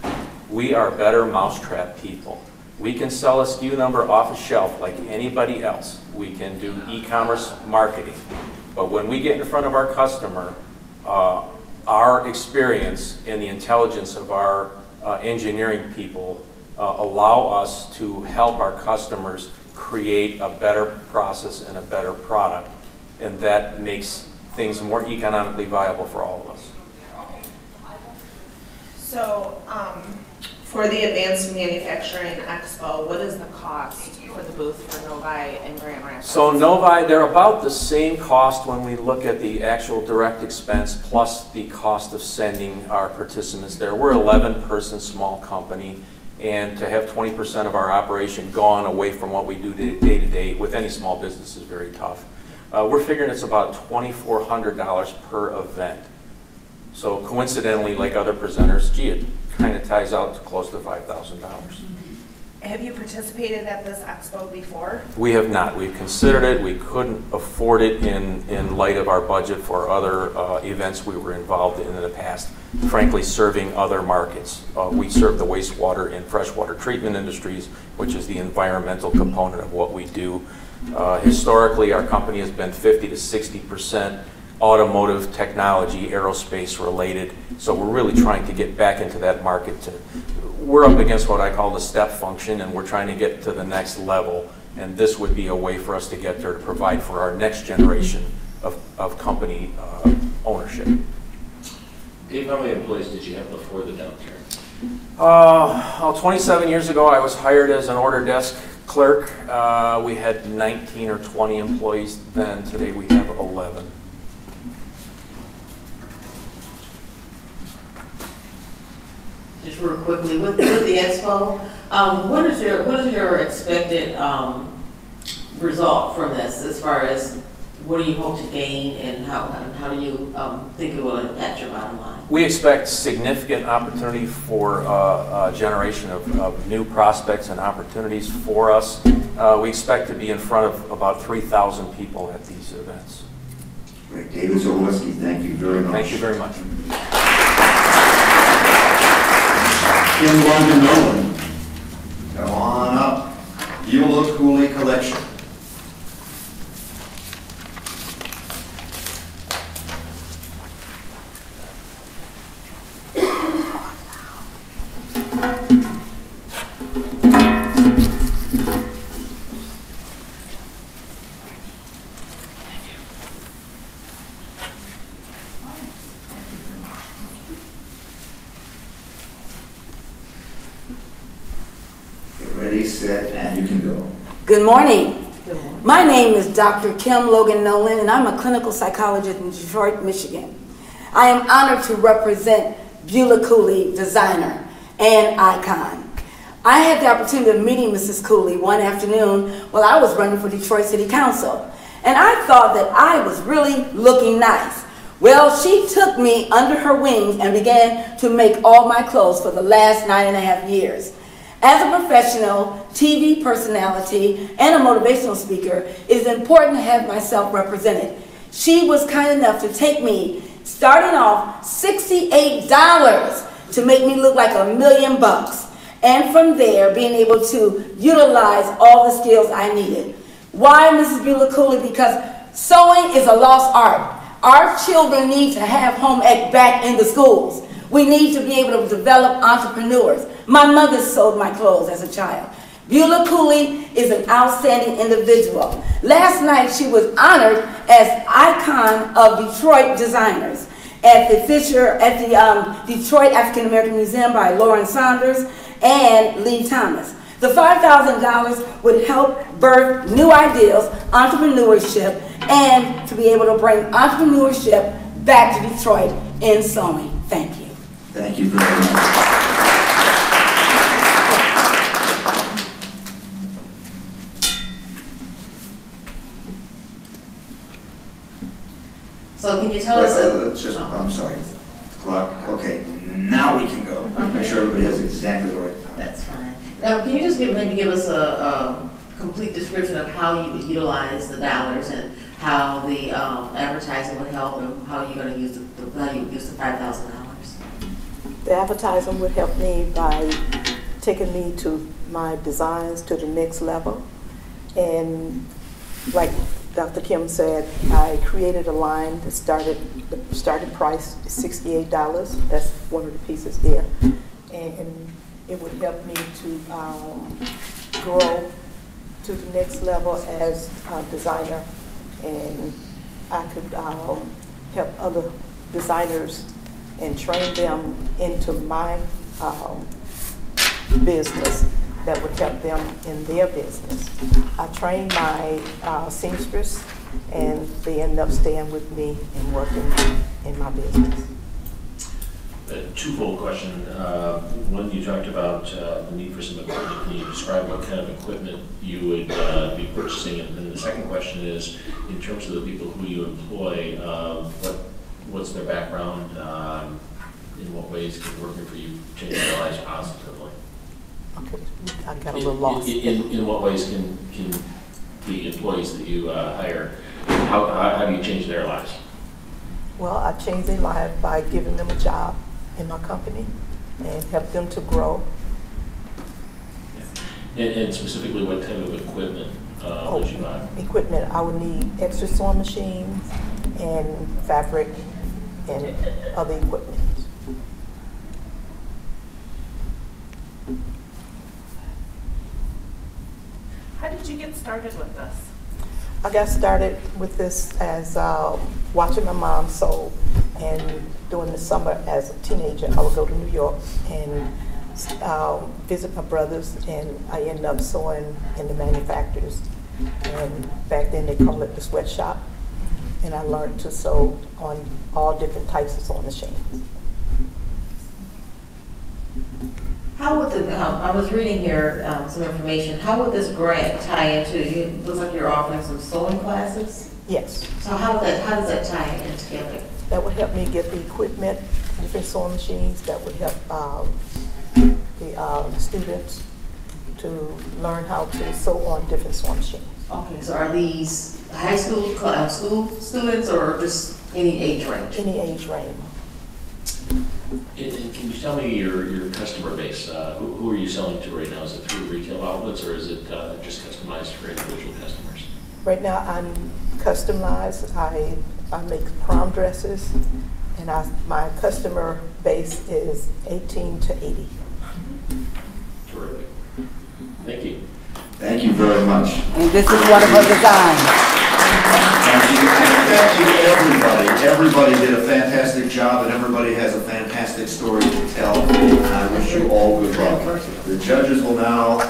We are better mousetrap people. We can sell a SKU number off a shelf like anybody else. We can do e-commerce marketing. But when we get in front of our customer, our experience and the intelligence of our engineering people allow us to help our customers create a better process and a better product. And that makes things more economically viable for all of us. So, for the Advanced Manufacturing Expo, what is the cost for the booth for Novi and Grand Rapids? So Novi, they're about the same cost when we look at the actual direct expense plus the cost of sending our participants there. We're an 11-person small company, and to have 20% of our operation gone away from what we do day to day with any small business is very tough. We're figuring it's about $2,400 per event. So coincidentally, like other presenters, gee, it kind of ties out to close to $5,000. Have you participated at this expo before? We have not. We've considered it. We couldn't afford it in light of our budget for other events we were involved in the past, frankly, serving other markets. We serve the wastewater and freshwater treatment industries, which is the environmental component of what we do. Historically, our company has been 50 to 60% automotive technology, aerospace related. So we're really trying to get back into that market. We're up against what I call the step function, and we're trying to get to the next level. And this would be a way for us to get there to provide for our next generation of company ownership. Dave, how many employees did you have before the downturn? 27 years ago, I was hired as an order desk clerk. We had 19 or 20 employees then. Today we have 11. Just real quickly, with the expo, what is your expected result from this, as far as what do you hope to gain, and how do you think it will impact your bottom line? We expect significant opportunity for generation of new prospects and opportunities for us. We expect to be in front of about 3,000 people at these events. Great. David Zaleski, thank you very much. Thank you very much. Kim London Nolan, come on up. Beulah Cooley Collection. Ready, set, and you can go. Good morning. My name is Dr. Kim Logan Nolan, and I'm a clinical psychologist in Detroit, Michigan. I am honored to represent Beulah Cooley, designer and icon. I had the opportunity of meeting Mrs. Cooley one afternoon while I was running for Detroit City Council, and I thought that I was really looking nice. Well, she took me under her wings and began to make all my clothes for the last 9.5 years. As a professional TV personality and a motivational speaker, it is important to have myself represented. She was kind enough to take me, starting off $68 to make me look like $1 million. And from there, being able to utilize all the skills I needed. Why Mrs. Beulah Cooley? Because sewing is a lost art. Our children need to have home ec back in the schools. We need to be able to develop entrepreneurs. My mother sewed my clothes as a child. Beulah Cooley is an outstanding individual. Last night she was honored as icon of Detroit designers at the Detroit African American Museum by Lauren Saunders and Lee Thomas. The $5,000 would help birth new ideas, entrepreneurship, and to be able to bring entrepreneurship back to Detroit in sewing. Thank you. Thank you very much. So can you tell us? I'm sorry. Clock. Okay, now we can go. Make sure everybody has exactly the right time. That's fine. Now, can you just maybe give us a complete description of how you would utilize the dollars and how the advertising would help, and how you're going to use the $5,000? The advertising would help me by taking me to my designs to the next level. And like Dr. Kim said, I created a line that the starting price is $68. That's one of the pieces there. And it would help me to grow to the next level as a designer. And I could help other designers and train them into my business that would help them in their business. I train my seamstress, and they end up staying with me and working in my business. A twofold question. One, you talked about the need for some equipment. Can you describe what kind of equipment you would be purchasing? And then the second question is, in terms of the people who you employ, what's their background? In what ways can working for you change their lives positively? Okay, I got a little lost. In what ways can the employees that you hire, how do you change their lives? Well, I change their life by giving them a job in my company and help them to grow. And specifically, what type of equipment would you buy? Equipment, I would need extra sewing machines and fabric and other equipment. How did you get started with this? I got started with this as watching my mom sew, and during the summer as a teenager, I would go to New York and visit my brothers, and I ended up sewing in the manufacturers. And back then they called it the sweatshop, and I learned to sew on all different types of sewing machines. How would I was reading here some information. How would this grant tie into? It looks like you're offering some sewing classes. Yes. So how does that tie in together? That would help me get the equipment, different sewing machines. That would help the students to learn how to sew on different sewing machines. Okay, so are these high school, school students or just any age range? Any age range. And can you tell me your customer base? Who are you selling to right now? Is it through retail outlets or is it just customized for individual customers? Right now, I'm customized. I make prom dresses, and my customer base is 18 to 80. Terrific. Thank you. Thank you very much. And this is one of her designs. Thank you. And thank you, everybody. Everybody did a fantastic job, and everybody has a fantastic story to tell. And I wish you all good luck. The judges will now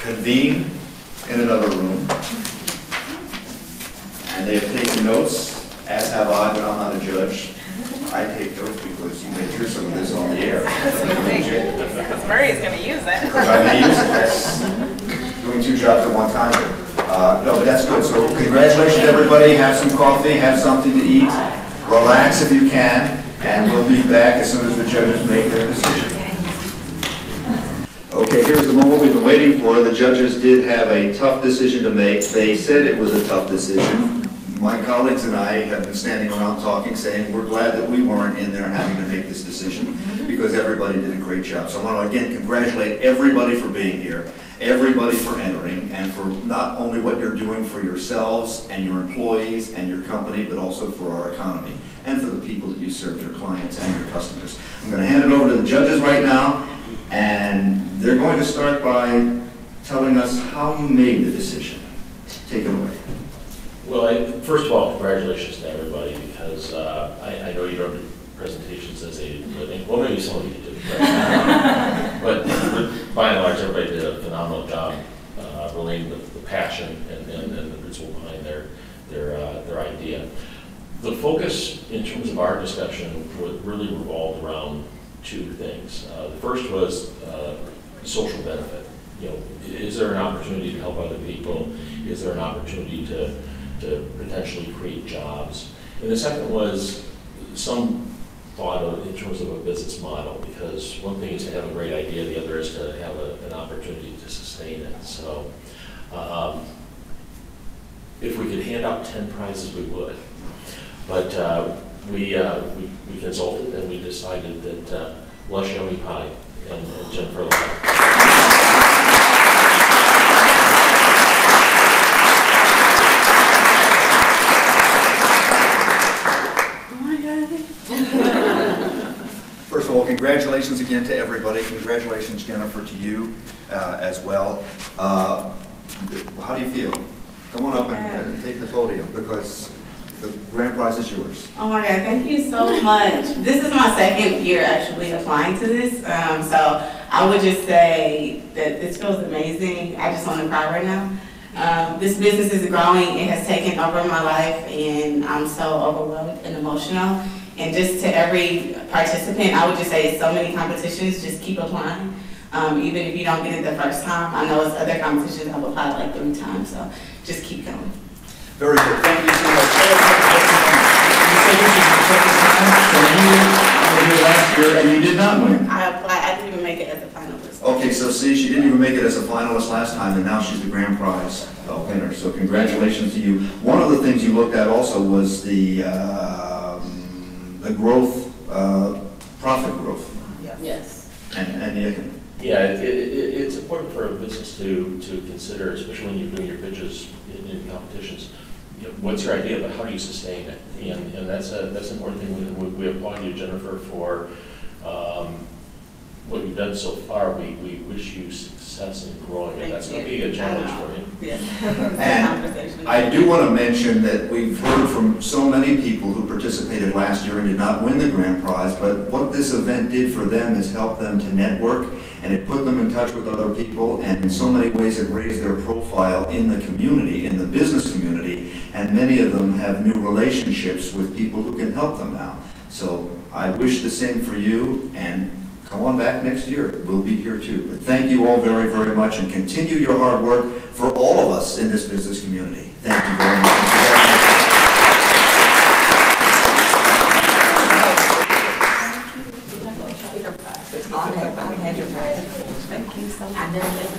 convene in another room. And they have taken notes, as have I, but I'm not a judge. I take notes because you may hear some of this on the air. Because Murray's going to use it. Because I may use it. That's doing two jobs at one time. No, but that's good. So congratulations, everybody. Have some coffee, have something to eat. Relax if you can. And we'll be back as soon as the judges make their decision. Okay, here's the moment we've been waiting for. The judges did have a tough decision to make. They said it was a tough decision. My colleagues and I have been standing around talking, saying we're glad that we weren't in there having to make this decision because everybody did a great job. So I want to again congratulate everybody for being here, everybody for entering, and for not only what you're doing for yourselves and your employees and your company, but also for our economy and for the people that you serve, your clients and your customers. I'm going to hand it over to the judges right now, and they're going to start by telling us how you made the decision. Take it away. Well, first of all, congratulations to everybody because I know you don't do presentations as a living. Well, maybe some of you did. But by and large, everybody did a phenomenal job relaying the passion and the principle behind their idea. The focus in terms of our discussion really revolved around two things. The first was social benefit. You know, is there an opportunity to help other people? Is there an opportunity to potentially create jobs? And the second was some thought of in terms of a business model, because one thing is to have a great idea, the other is to have an opportunity to sustain it. So if we could hand out 10 prizes, we would. But we consulted and we decided that Lush Yummy Pie and Jennifer Lau. First of all, congratulations again to everybody. Congratulations, Jennifer, to you as well. How do you feel? Come on up and take the podium because the grand prize is yours. Oh my God, thank you so much. This is my second year actually applying to this. So I would just say that this feels amazing. I just want to cry right now. This business is growing. It has taken over my life and I'm so overwhelmed and emotional. And just to every participant, I would just say so many competitions, just keep applying. Even if you don't get it the first time, I know it's other competitions I've applied like 3 times, so just keep going. Very good. Thank you so much. Last year, and you did not win. I applied. I didn't even make it as a finalist. Okay, so see, she didn't even make it as a finalist last time, and now she's the grand prize winner. So congratulations to you. One of the things you looked at also was the growth, profit growth. Yes. And the economy. Yeah, it's important for a business to consider, especially when you're doing your pitches in competitions. You know, what's your idea, but how do you sustain it? And that's an important thing. We applaud you, Jennifer, for what you've done so far. We wish you success in growing, and that's going to be a challenge for you. Yes. And I do want to mention that we've heard from so many people who participated last year and did not win the grand prize, but what this event did for them is help them to network, and it put them in touch with other people, and in so many ways it raised their profile in the community, in the business community, and many of them have new relationships with people who can help them now. So I wish the same for you, and come on back next year. We'll be here too. But thank you all very, very much, and continue your hard work for all of us in this business community. Thank you very much. Thank you so much.